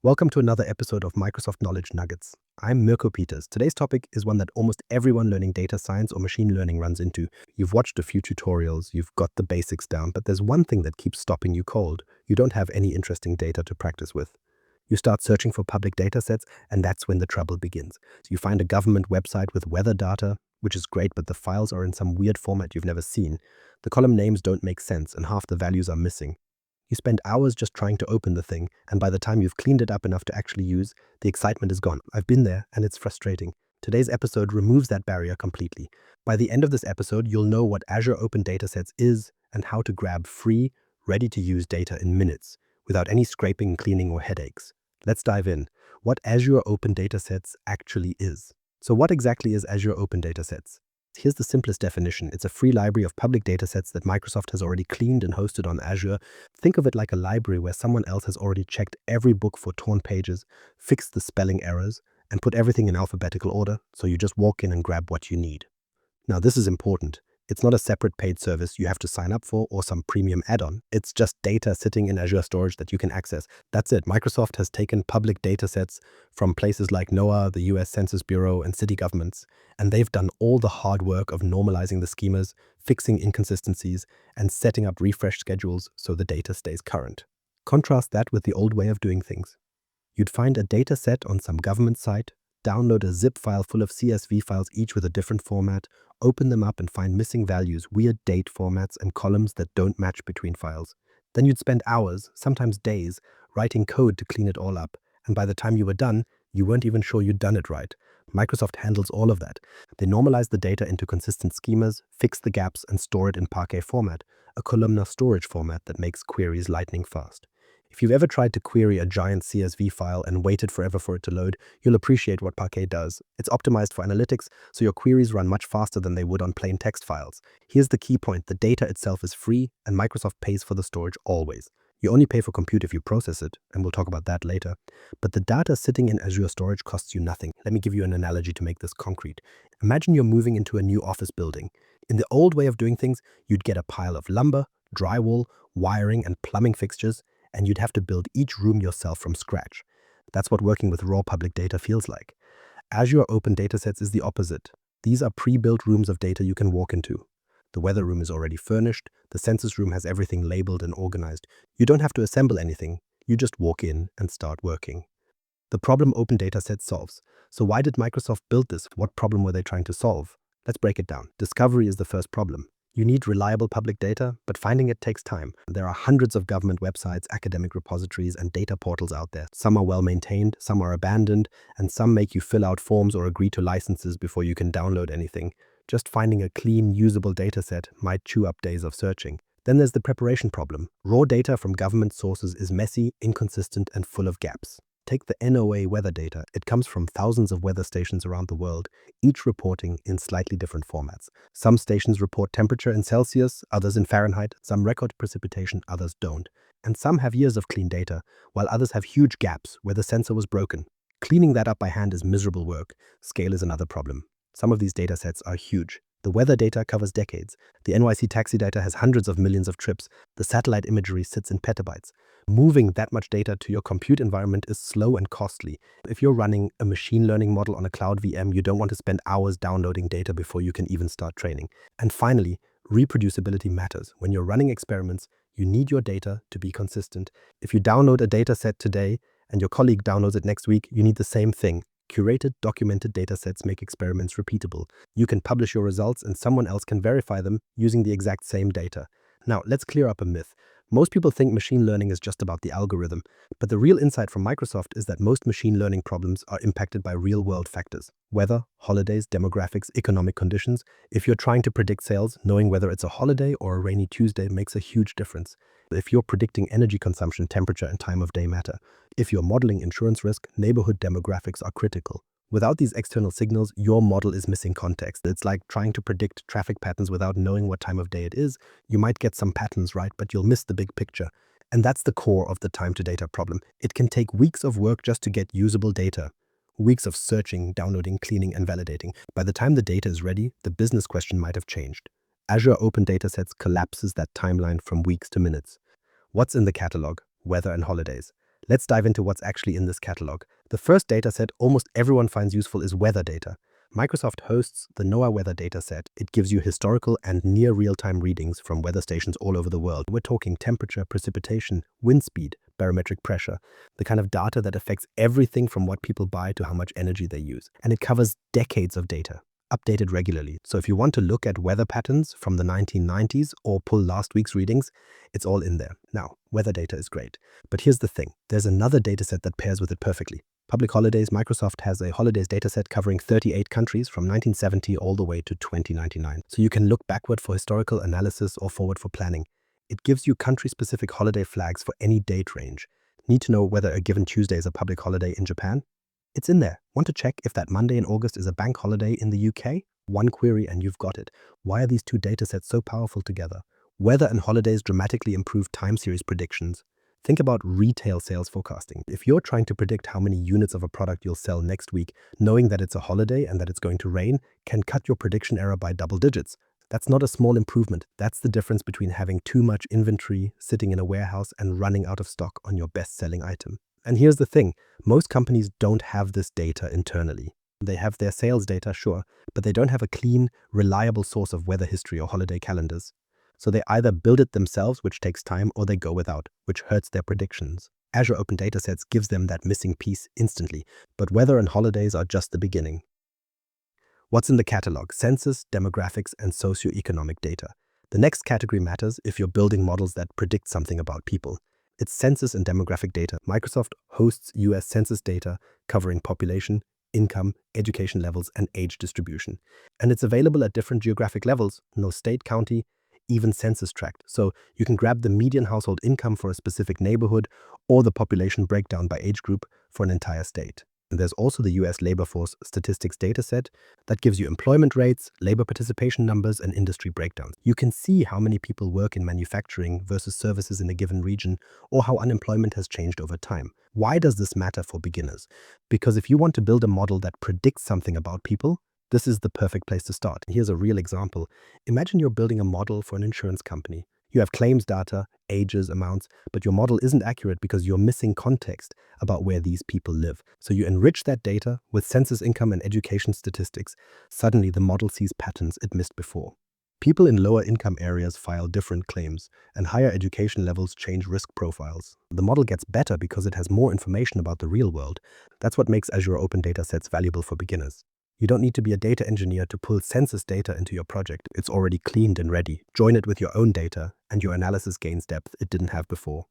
Welcome to another episode of Microsoft Knowledge Nuggets. I'm Muro Peters. Today's topic is one that almost everyone learning data science or machine learning runs into. You've watched a few tutorials, you've got the basics down, but there's one thing that keeps stopping you cold. You don't have any interesting data to practice with. You start searching for public data sets, and that's when the trouble begins. So you find a government website with weather data, which is great, but the files are in some weird format you've never seen. The column names don't make sense, and half the values are missing. You spend hours just trying to open the thing, and by the time you've cleaned it up enough to actually use, the excitement is gone. I've been there, and it's frustrating. Today's episode removes that barrier completely. By the end of this episode, you'll know what Azure Open Data Sets is and how to grab free, ready-to-use data in minutes, without any scraping, cleaning, or headaches. Let's dive in. What Azure Open Data Sets actually is. So what exactly is Azure Open Data Sets? Here's the simplest definition. It's a free library of public datasets that Microsoft has already cleaned and hosted on Azure. Think of it like a library where someone else has already checked every book for torn pages, fixed the spelling errors, and put everything in alphabetical order, so you just walk in and grab what you need. Now, this is important. It's not a separate paid service you have to sign up for or some premium add-on. It's just data sitting in Azure storage that you can access. That's it. Microsoft has taken public data sets from places like NOAA, the US Census Bureau, and city governments, and they've done all the hard work of normalizing the schemas, fixing inconsistencies, and setting up refresh schedules so the data stays current. Contrast that with the old way of doing things. You'd find a data set on some government site, download a zip file full of CSV files, each with a different format, open them up and find missing values, weird date formats, and columns that don't match between files. Then you'd spend hours, sometimes days, writing code to clean it all up, and by the time you were done, you weren't even sure you'd done it right. Microsoft handles all of that. They normalize the data into consistent schemas, fix the gaps, and store it in Parquet format, a columnar storage format that makes queries lightning fast. If you've ever tried to query a giant CSV file and waited forever for it to load, you'll appreciate what Parquet does. It's optimized for analytics, so your queries run much faster than they would on plain text files. Here's the key point. The data itself is free, and Microsoft pays for the storage always. You only pay for compute if you process it, and we'll talk about that later. But the data sitting in Azure storage costs you nothing. Let me give you an analogy to make this concrete. Imagine you're moving into a new office building. In the old way of doing things, you'd get a pile of lumber, drywall, wiring, and plumbing fixtures, and you'd have to build each room yourself from scratch. That's what working with raw public data feels like. Azure Open Datasets is the opposite. These are pre-built rooms of data you can walk into. The weather room is already furnished, the census room has everything labeled and organized. You don't have to assemble anything, you just walk in and start working. The problem Open Datasets solves. So why did Microsoft build this? What problem were they trying to solve? Let's break it down. Discovery is the first problem. You need reliable public data, but finding it takes time. There are hundreds of government websites, academic repositories, and data portals out there. Some are well maintained, some are abandoned, and some make you fill out forms or agree to licenses before you can download anything. Just finding a clean, usable dataset might chew up days of searching. Then there's the preparation problem. Raw data from government sources is messy, inconsistent, and full of gaps. Take the NOAA weather data. It comes from thousands of weather stations around the world, each reporting in slightly different formats. Some stations report temperature in Celsius, others in Fahrenheit, some record precipitation, others don't. And some have years of clean data, while others have huge gaps where the sensor was broken. Cleaning that up by hand is miserable work. Scale is another problem. Some of these data sets are huge. The weather data covers decades. The NYC taxi data has hundreds of millions of trips. The satellite imagery sits in petabytes. Moving that much data to your compute environment is slow and costly. If you're running a machine learning model on a cloud VM, you don't want to spend hours downloading data before you can even start training. And finally, reproducibility matters. When you're running experiments, you need your data to be consistent. If you download a data set today and your colleague downloads it next week, you need the same thing. Curated, documented datasets make experiments repeatable. You can publish your results and someone else can verify them using the exact same data. Now, let's clear up a myth. Most people think machine learning is just about the algorithm, but the real insight from Microsoft is that most machine learning problems are impacted by real-world factors. Weather, holidays, demographics, economic conditions. If you're trying to predict sales, knowing whether it's a holiday or a rainy Tuesday makes a huge difference. If you're predicting energy consumption, temperature and time of day matter. If you're modeling insurance risk, neighborhood demographics are critical. Without these external signals, your model is missing context. It's like trying to predict traffic patterns without knowing what time of day it is. You might get some patterns right, but you'll miss the big picture. And that's the core of the time to data problem. It can take weeks of work just to get usable data. Weeks of searching, downloading, cleaning, and validating. By the time the data is ready, the business question might have changed. Azure Open Datasets collapses that timeline from weeks to minutes. What's in the catalog? Weather and holidays. Let's dive into what's actually in this catalog. The first dataset almost everyone finds useful is weather data. Microsoft hosts the NOAA weather dataset. It gives you historical and near real-time readings from weather stations all over the world. We're talking temperature, precipitation, wind speed, barometric pressure, the kind of data that affects everything from what people buy to how much energy they use. And it covers decades of data, updated regularly. So if you want to look at weather patterns from the 1990s or pull last week's readings, it's all in there. Now, weather data is great. But here's the thing. There's another dataset that pairs with it perfectly. Public holidays. Microsoft has a holidays dataset covering 38 countries from 1970 all the way to 2099. So you can look backward for historical analysis or forward for planning. It gives you country-specific holiday flags for any date range. Need to know whether a given Tuesday is a public holiday in Japan? It's in there. Want to check if that Monday in August is a bank holiday in the UK? One query and you've got it. Why are these two datasets so powerful together? Weather and holidays dramatically improve time series predictions. Think about retail sales forecasting. If you're trying to predict how many units of a product you'll sell next week, knowing that it's a holiday and that it's going to rain can cut your prediction error by double digits. That's not a small improvement. That's the difference between having too much inventory sitting in a warehouse and running out of stock on your best-selling item. And here's the thing. Most companies don't have this data internally. They have their sales data, sure, but they don't have a clean, reliable source of weather history or holiday calendars. So they either build it themselves, which takes time, or they go without, which hurts their predictions. Azure Open Data Sets gives them that missing piece instantly, but weather and holidays are just the beginning. What's in the catalog? Census, demographics, and socioeconomic data. The next category matters if you're building models that predict something about people. It's census and demographic data. Microsoft hosts US Census data covering population, income, education levels, and age distribution. And it's available at different geographic levels, no state, county, even census tract. So you can grab the median household income for a specific neighborhood or the population breakdown by age group for an entire state. And there's also the US labor force statistics dataset that gives you employment rates, labor participation numbers, and industry breakdowns. You can see how many people work in manufacturing versus services in a given region or how unemployment has changed over time. Why does this matter for beginners? Because if you want to build a model that predicts something about people, this is the perfect place to start. Here's a real example. Imagine you're building a model for an insurance company. You have claims data, ages, amounts, but your model isn't accurate because you're missing context about where these people live. So you enrich that data with census income and education statistics. Suddenly, the model sees patterns it missed before. People in lower income areas file different claims, and higher education levels change risk profiles. The model gets better because it has more information about the real world. That's what makes Azure Open Data Sets valuable for beginners. You don't need to be a data engineer to pull census data into your project. It's already cleaned and ready. Join it with your own data, and your analysis gains depth it didn't have before.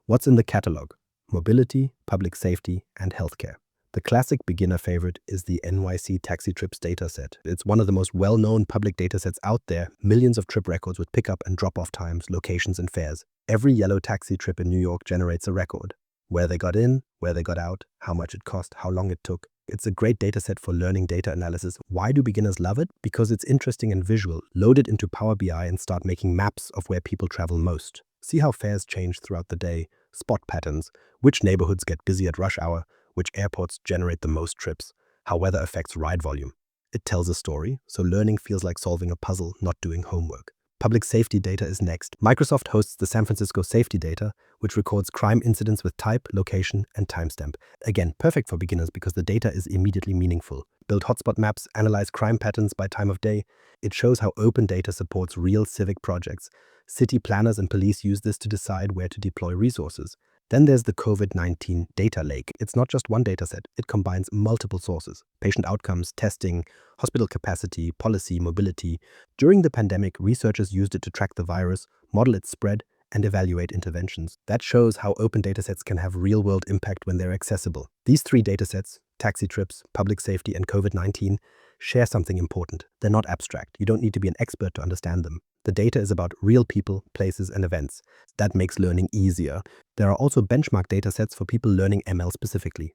What's in the catalog? Mobility, public safety, and healthcare. The classic beginner favorite is the NYC taxi trips dataset. It's one of the most well-known public datasets out there, millions of trip records with pickup and drop-off times, locations, and fares. Every yellow taxi trip in New York generates a record. Where they got in, where they got out, how much it cost, how long it took. It's a great dataset for learning data analysis. Why do beginners love it? Because it's interesting and visual. Load it into PowerBI and start making maps of where people travel most. See how fares change throughout the day, spot patterns, which neighborhoods get busy at rush hour, which airports generate the most trips, how weather affects ride volume. It tells a story, so learning feels like solving a puzzle, not doing homework. Public safety data is next. Microsoft hosts the San Francisco safety data, which records crime incidents with type, location, and timestamp. Again, perfect for beginners because the data is immediately meaningful. Build hotspot maps, analyze crime patterns by time of day. It shows how open data supports real civic projects. City planners and police use this to decide where to deploy resources. Then there's the COVID-19 data lake. It's not just one dataset. It combines multiple sources: patient outcomes, testing, hospital capacity, policy, mobility. During the pandemic, researchers used it to track the virus, model its spread, and evaluate interventions. That shows how open datasets can have real-world impact when they're accessible. These three datasets, taxi trips, public safety, and COVID-19, share something important. They're not abstract. You don't need to be an expert to understand them. The data is about real people, places, and events. That makes learning easier. There are also benchmark datasets for people learning ML specifically.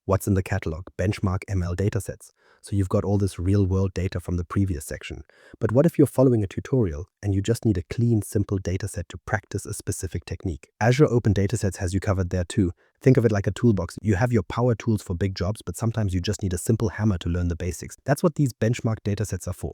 What's in the catalog? Benchmark ML datasets. So you've got all this real-world data from the previous section. But what if you're following a tutorial and you just need a clean, simple dataset to practice a specific technique? Azure Open Datasets has you covered there too. Think of it like a toolbox. You have your power tools for big jobs, but sometimes you just need a simple hammer to learn the basics. That's what these benchmark datasets are for.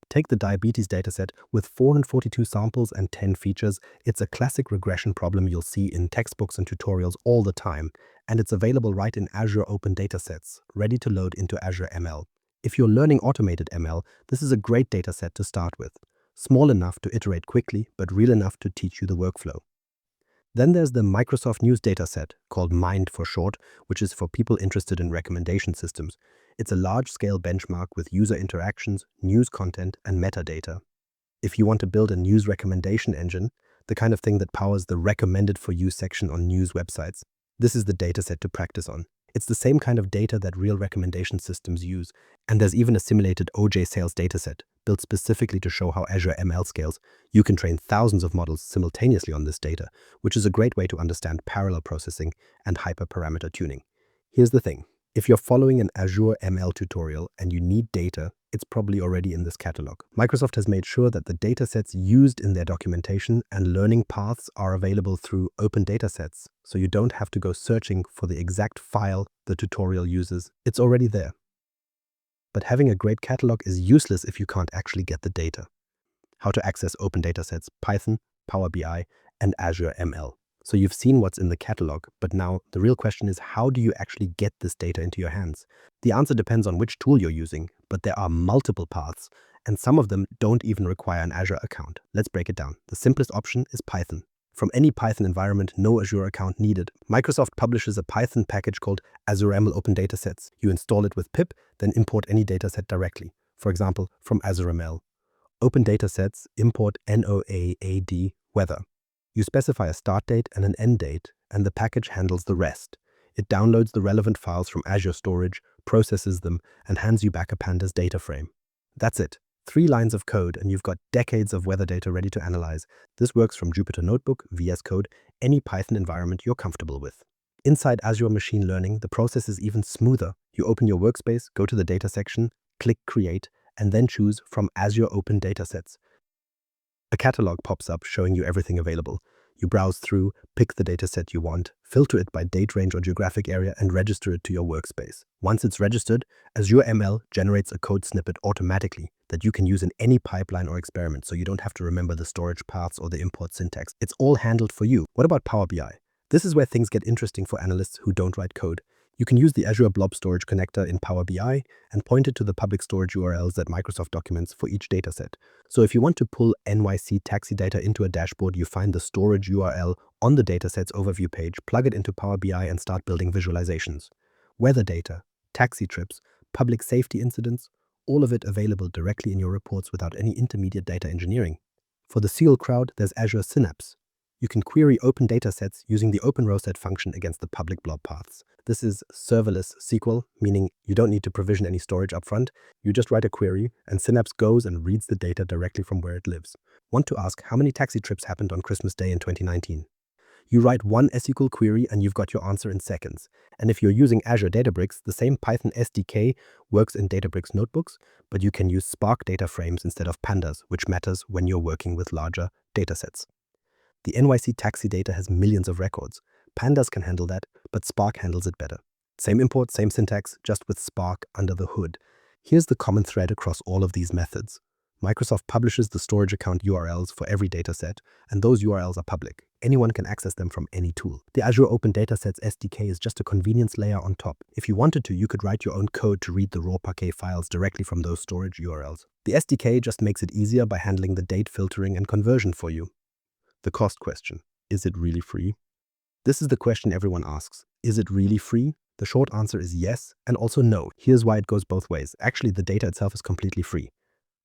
Take the diabetes dataset with 442 samples and 10 features. It's a classic regression problem you'll see in textbooks and tutorials all the time, and it's available right in Azure Open Data Sets, ready to load into Azure ML. If you're learning automated ML, this is a great dataset to start with. Small enough to iterate quickly, but real enough to teach you the workflow. Then there's the Microsoft News dataset, called MIND for short, which is for people interested in recommendation systems. It's a large-scale benchmark with user interactions, news content, and metadata. If you want to build a news recommendation engine, the kind of thing that powers the recommended for you section on news websites, this is the dataset to practice on. It's the same kind of data that real recommendation systems use, and there's even a simulated OJ sales dataset, built specifically to show how Azure ML scales. You can train thousands of models simultaneously on this data, which is a great way to understand parallel processing and hyperparameter tuning. Here's the thing. If you're following an Azure ML tutorial and you need data, it's probably already in this catalog. Microsoft has made sure that the datasets used in their documentation and learning paths are available through Open Datasets, so you don't have to go searching for the exact file the tutorial uses. It's already there. But having a great catalog is useless if you can't actually get the data. How to access Open Datasets, Python, PowerBI, and Azure ML. So you've seen what's in the catalog, but now the real question is, how do you actually get this data into your hands? The answer depends on which tool you're using, but there are multiple paths, and some of them don't even require an Azure account. Let's break it down. The simplest option is Python. From any Python environment, no Azure account needed. Microsoft publishes a Python package called Azure ML Open Data Sets. You install it with pip, then import any dataset directly, for example, from Azure ML. Open Datasets import NOAA weather. You specify a start date and an end date, and the package handles the rest. It downloads the relevant files from Azure storage, processes them, and hands you back a pandas data frame. That's it. 3 lines of code, and you've got decades of weather data ready to analyze. This works from Jupyter Notebook, VS Code, any Python environment you're comfortable with. Inside Azure Machine Learning, the process is even smoother. You open your workspace, go to the data section, click Create, and then choose from Azure Open Data Sets. A catalog pops up showing you everything available. You browse through, pick the dataset you want, filter it by date range or geographic area, and register it to your workspace. Once it's registered, Azure ML generates a code snippet automatically that you can use in any pipeline or experiment, so you don't have to remember the storage paths or the import syntax. It's all handled for you. What about Power BI? This is where things get interesting for analysts who don't write code. You can use the Azure Blob Storage connector in Power BI and point it to the public storage URLs that Microsoft documents for each dataset. So if you want to pull NYC taxi data into a dashboard, you find the storage URL on the dataset's overview page, plug it into Power BI, and start building visualizations. Weather data, taxi trips, public safety incidents, all of it available directly in your reports without any intermediate data engineering. For the SEAL crowd, there's Azure Synapse. You can query open datasets using the openRowSet function against the public blob paths. This is serverless SQL, meaning you don't need to provision any storage upfront. You just write a query, and Synapse goes and reads the data directly from where it lives. Want to ask how many taxi trips happened on Christmas Day in 2019? You write one SQL query and you've got your answer in seconds. And if you're using Azure Databricks, the same Python SDK works in Databricks notebooks, but you can use Spark data frames instead of pandas, which matters when you're working with larger datasets. The NYC taxi data has millions of records. Pandas can handle that, but Spark handles it better. Same import, same syntax, just with Spark under the hood. Here's the common thread across all of these methods. Microsoft publishes the storage account URLs for every dataset, and those URLs are public. Anyone can access them from any tool. The Azure Open Data Sets SDK is just a convenience layer on top. If you wanted to, you could write your own code to read the raw Parquet files directly from those storage URLs. The SDK just makes it easier by handling the date filtering and conversion for you. The cost question. Is it really free? This is the question everyone asks. Is it really free? The short answer is yes, and also no. Here's why it goes both ways. Actually, the data itself is completely free.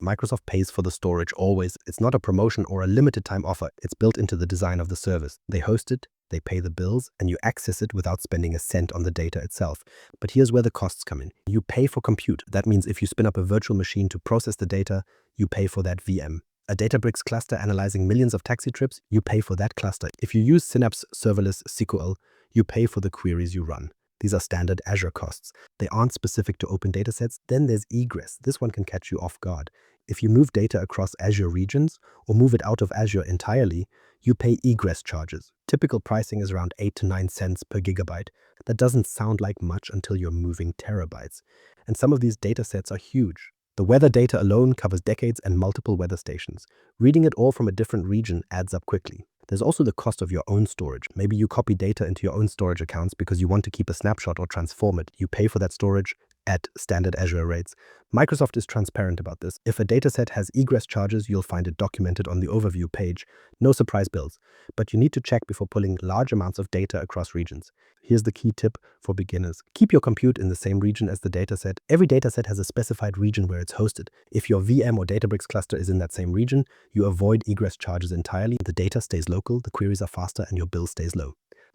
Microsoft pays for the storage always. It's not a promotion or a limited time offer. It's built into the design of the service. They host it, they pay the bills, and you access it without spending a cent on the data itself. But here's where the costs come in. You pay for compute. That means if you spin up a virtual machine to process the data, you pay for that VM. A Databricks cluster analyzing millions of taxi trips, you pay for that cluster. If you use Synapse Serverless SQL, you pay for the queries you run. These are standard Azure costs. They aren't specific to open datasets. Then there's egress. This one can catch you off guard. If you move data across Azure regions or move it out of Azure entirely, you pay egress charges. Typical pricing is around 8 to 9 cents per gigabyte. That doesn't sound like much until you're moving terabytes. And some of these datasets are huge. The weather data alone covers decades and multiple weather stations. Reading it all from a different region adds up quickly. There's also the cost of your own storage. Maybe you copy data into your own storage accounts because you want to keep a snapshot or transform it. You pay for that storage at standard Azure rates. Microsoft is transparent about this. If a dataset has egress charges, you'll find it documented on the overview page. No surprise bills. But you need to check before pulling large amounts of data across regions. Here's the key tip for beginners. Keep your compute in the same region as the dataset. Every dataset has a specified region where it's hosted. If your VM or Databricks cluster is in that same region, you avoid egress charges entirely. The data stays local, the queries are faster, and your bill stays low.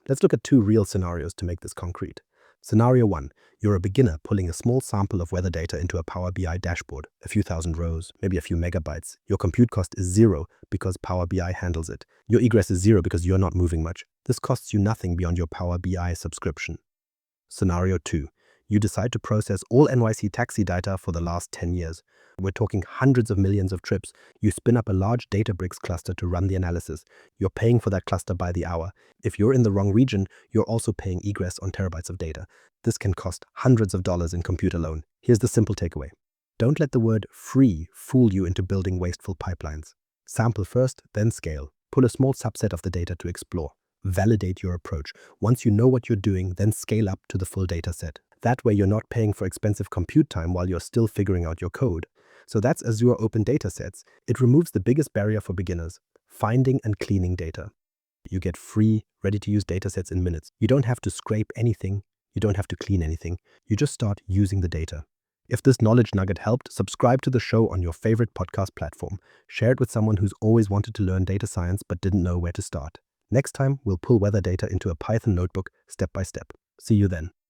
Let's look at two real scenarios to make this concrete. Scenario 1. You're a beginner pulling a small sample of weather data into a Power BI dashboard, a few thousand rows, maybe a few megabytes. Your compute cost is zero because Power BI handles it. Your egress is zero because you're not moving much. This costs you nothing beyond your Power BI subscription. Scenario 2. You decide to process all NYC taxi data for the last 10 years. We're talking hundreds of millions of trips. You spin up a large Databricks cluster to run the analysis. You're paying for that cluster by the hour. If you're in the wrong region, you're also paying egress on terabytes of data. This can cost hundreds of dollars in compute alone. Here's the simple takeaway. Don't let the word free fool you into building wasteful pipelines. Sample first, then scale. Pull a small subset of the data to explore. Validate your approach. Once you know what you're doing, then scale up to the full data set. That way you're not paying for expensive compute time while you're still figuring out your code. So that's Azure Open Data Sets. It removes the biggest barrier for beginners, finding and cleaning data. You get free, ready-to-use datasets in minutes. You don't have to scrape anything. You don't have to clean anything. You just start using the data. If this knowledge nugget helped, subscribe to the show on your favorite podcast platform. Share it with someone who's always wanted to learn data science but didn't know where to start. Next time, we'll pull weather data into a Python notebook step by step. See you then.